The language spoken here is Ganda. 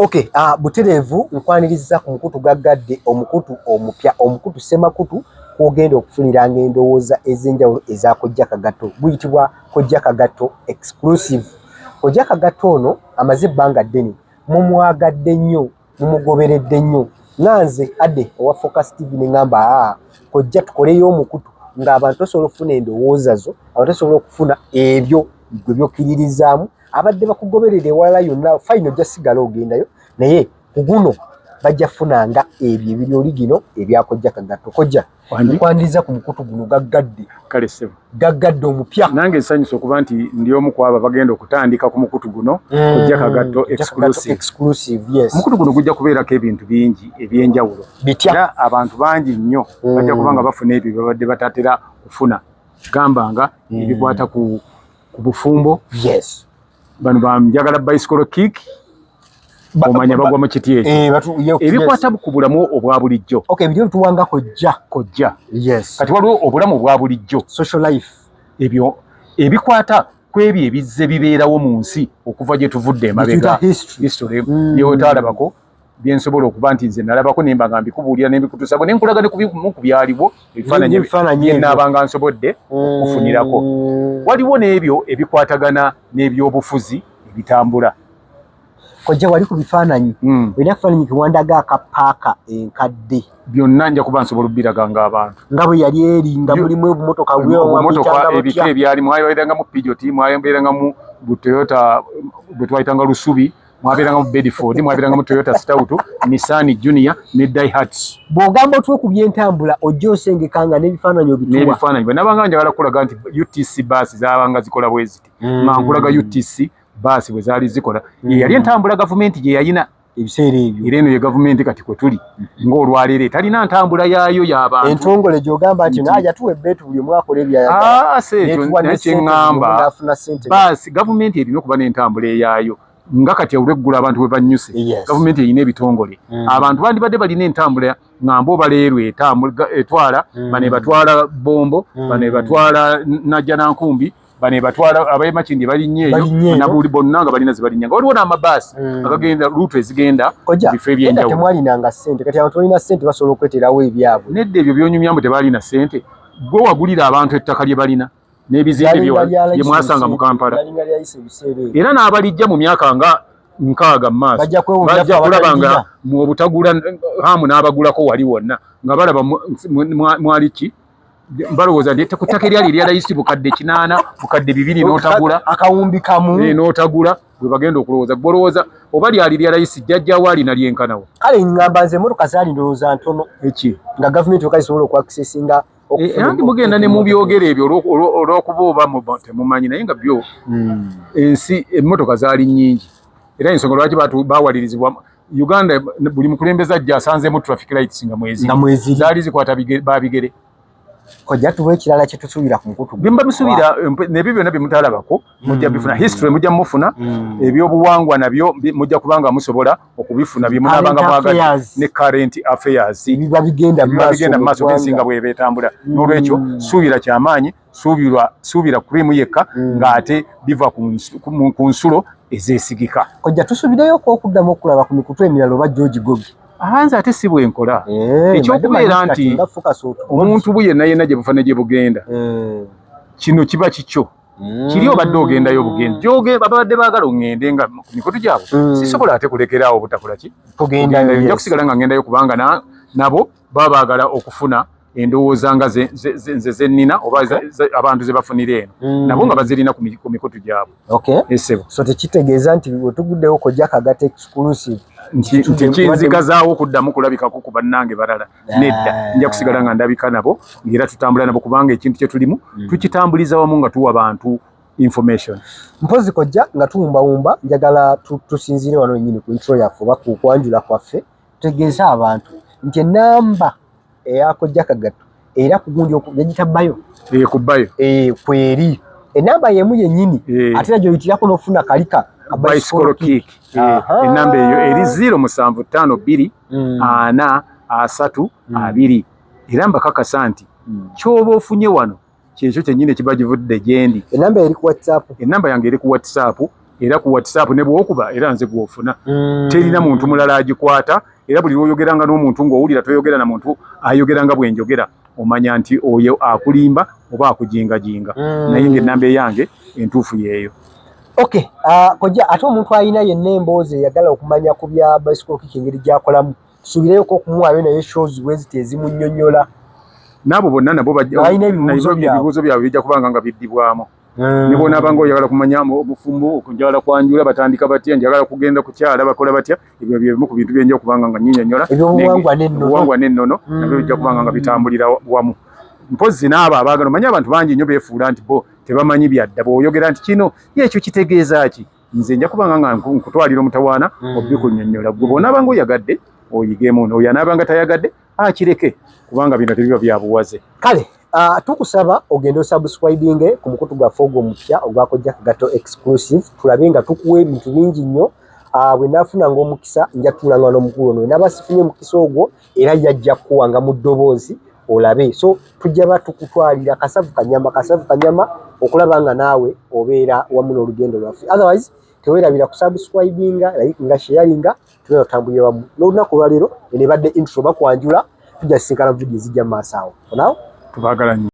Okay, butereevu nkwaniriza ku mukutu gaggadde omukutu omupya omukutu semakutu kwogenda okufuniranga endowooza ez'enjawulo eza Kojja Kagato guyitibwa Kojja Kagato exclusive. Kojja Kagato ono amaze ebbanga ddene mumwagadde nnyo mumugoberedde nnyo nanze adde owa Focus TV ne ngamba Kojja tukoleyo omukutu ng'abantu basobola okufuna endowooza zo abantu basobola okufuna ebyo gwe byokkiririzaamu abadde bakugoberera ewalala yonna fayino ojja sigala ogendayo naye ku guno bajja funanga ebyo ebiri oligino ebya Kojja Kagato. Kojja nkwaniriza ku mukutu guno gaggadde kale sebo gaggadde omupya nange nsanyusa okuba nti ndi omu ku abo bagenda okutandika ku mukutu guno Kojja Kagato exclusive. Yes. Mukutu guno gujja kubeerako ebintu bingi ebyenjawulo bitya abantu bangi nnyo bajja kubanga bafuna ebyo babadde batatera kufuna gambanga ebikwata ku bufumbo. Yes. Bano bamjagala bicycle kick omanya bagwa mu kiti ekyo ebikwata ku bulamu obwa bulijjo. Okay, ebyo bituwanga Kojja. Yes. Kati waliwo obulamu obwa bulijjo social life ebyo ebikwata ku ebyo ebizze bibeerawo mu nsi okuva gye tuvudde emabega history yewetalabako byensobola okuba nti nze nalabako nemba nga mbikubuulira nembikutusako nenkulaga ne ku byaliwo ebifaananyi byenaabanga nsobodde okufunirako. Waliwo n'ebyo ebikwatagana n'ebyobufuzi ebitambula. Kojja wali ku bifaananyi olina kifaananyi kiwandaga akapaaka enkadde byonna nja kuba nsobola obbiraga ng'abantu nga bwe yali eri nga mulimu obumotoka obumotoka ebika ebyali mwabeerangamu Peugeot mwabeerangamu Toyota bwe twayitanga Lusubi mwabeerangamu Bedford mwabeerangamu Toyota Stout Nissan Junior ne Daihatsu. Bw'ogamba otwe ku by'entambula ojja osengekanga n'ebifaananyi obituwa n'ebifaananyi bwe nabanga njagala kulaga nti UTC baasi zaabanga zikola bwe ziti nkulaga UTC baasi bwe zaali zikola ye yali entambula gavumenti gye yayina ebiseera ebyo era eno ye gavumenti kati kwe tuli ng'olwaleero etalina ntambula yaayo y'abantu. Entongole gy'ogamba nti naye atuwa ebbeetu buli omwe akola ebyayagala kyeŋŋamba baasi gavumenti erina okuba n'entambula eyaayo nga kati olw'eggulu abantu bwe bannyuse gavumenti erina ebitongole abantu bandibadde balina entambula ŋŋamba obaleero etwala bano ebatwala Bombo bano ebatwala Najjanankumbi bano ebatwala ab'emakindi balinnye eyo nabuli bonna nga balina ze balinnya nga waliwo n'amabaasi agagenda luutu ezigenda bifo ebyenjawulo. Temwalinanga ssente kati abantu balina ssente basobola okweterawo ebyabwe nedda ebyo byonyumyambu tebaalina ssente gwe wagulira abantu ettaka lye balina n'ebizimbe bye mwasanga mu Kampala era n'abalijja mu myaka nga 6 mu maaso bajja kulaba nga mu obutagula hamu n'abagulako wali wonna nga balaba mwali ki balowooza nti ku ttaka eryali erya layisi bukadde 8 bukadde 2 n'otagula akawumbi kamu n'otagula bwe bagenda okulowooza bolowooza oba lyali lya layisi jjajjaawo alina lyenkanawo. Kale ngamba nze emmotoka zaali ndowooza ntono nga gavumenti wekali sobola okwakisesinga anti mugenda ne mu byogero ebyo olw'okuba oba temumanyi naye nga byo ensi emmotoka zaali nnyingi era ensonga lwaki baawalirizibwa Uganda buli mukulembeze ajja asanzeemu traffic lights nga mwezi zaali zikwata babigere. Kojja tuwe ekirala kye tusuubira ku mukutu bimba bisuubira nebyo byonna bye mutalabako mujja bifuna history mujja mufuna ebyobuwangwa nabyo mujja kubanga musobola okubifuna bye munabanga mwagadde ne current affairs biba bigenda mu maaso byensinga bwe betambula n'olwekyo suubira kyamaanyi suubira cream yekka ng'ate biva ku nsulo ezeesigika. Kojja tusuubireyo okuddamu okulaba ku mikutu emirala oba George Gogi nze ate si bwenkola ekyokubeera nti omuntu bwe yenna gye bufa ne gye bugenda kino kiba kikyo kiri obadde ogendayo bugenda babadde baagala oŋŋende nga ku mikutu gyabwe sisobola ate kulekeraawo obutakola ki kugendayo nja kusigala nga ŋŋendayo kubanga nabo baba baagala okufuna endowooza nga nze zennina oba abantu ze bafunira eno nabo nga bazirina ku mikutu gyabwe. Esebo so tekitegeeza nti wetuguddewo Kojja Kagato exclusive nti kinzigazaawo okuddamu kulabikako ku bannange balala nedda nja kusigala nga ndabika nabo era tutambula nabo kubanga ekintu kye tulimu tukitambuliza wamu nga tuwa bantu information. Mpozi Kojja nga tuwumbawumba njagala tusinzire wano wennyini ku intro yaffe oba ku kwanjula kwaffe tutegeeza abantu nti enamba eya Kojja Kagato era ku gundi yagita bayo kubbayo kweri enamba yemu yennyini ate era gy'oyitirako n'ofuna kalika bicycle kick enamba eyo eri 0752 4 3 2 era mbakakasa nti ky'oba ofunye wano kyekyo kyennyini kiba givudde gyendi. Enamba eri ku WhatsApp enamba yange eri ku WhatsApp era ku WhatsApp ne bwokuba era nze gwofuna terina muntu mulala agikwata era buli lwoyogeranga n'omuntu ng'owulira toyogera na muntu ayogeranga bwenjogera omanya nti oyo akulimba oba akujingajinga naye ng'ennamba eyange entuufu yeeyo. Okay, kojja ate omuntu alina yenna emboozi eyagala okumanya ku bya bicycle kicking engeri gyakolamu tusuubireyoko okumuwaayo naye shows bweziti ezimunnyonnyola n'abo bonna nabo ebibuuzo byabwe bijja kubanga nga biddibwamu ne bw'onaabanga oyagala kumanya obufumbo okunjagala kwanjula batandika batya njagala kugenda ku kyala bakola batya ebyo byebimu ku bintu byenja okubanga nga nnyinnyonnyola obuwangwa n'ennono nabyo bijja kubanga nga bitambulira wamu. Mpozzi n'abo abaagala omanye abantu bangi nnyo beefuula nti bo tebamanyi byadda bw'oyogera nti kino ekyo kitegeeza ki nze nja kubanga nga nkutwalira omutawaana obikunnyonnyola gwe bw'onaabanga oyagadde oyigemu oyo anaabanga tayagadde akireke kubanga bino tebiba byabuwaze. Kale tukusaba ogende osubscribinge ku mukutu gwaffe ogwo omupya ogwa Kojja Kagato exclusive tulabe nga tukuwa ebintu bingi nnyo bwe naafunanga omukisa nja tuulanga n'omukulu ono naaba sifunye mukisa ogwo era yajja kuwanga mu ddoboozi olabe so tujja batukutwalira kasavu kanyama okulaba nga naawe obeera wamu n'olugendo lwaffe otherwise teweerabira kusubscribinga likinga sharinga tubeera tutambulira wamu n'olunaku olwaleero eno ebadde intro bakwanjula tujja sisinkana vidiyo ezijja mu maaso awo. For now, tubaagala nnyo.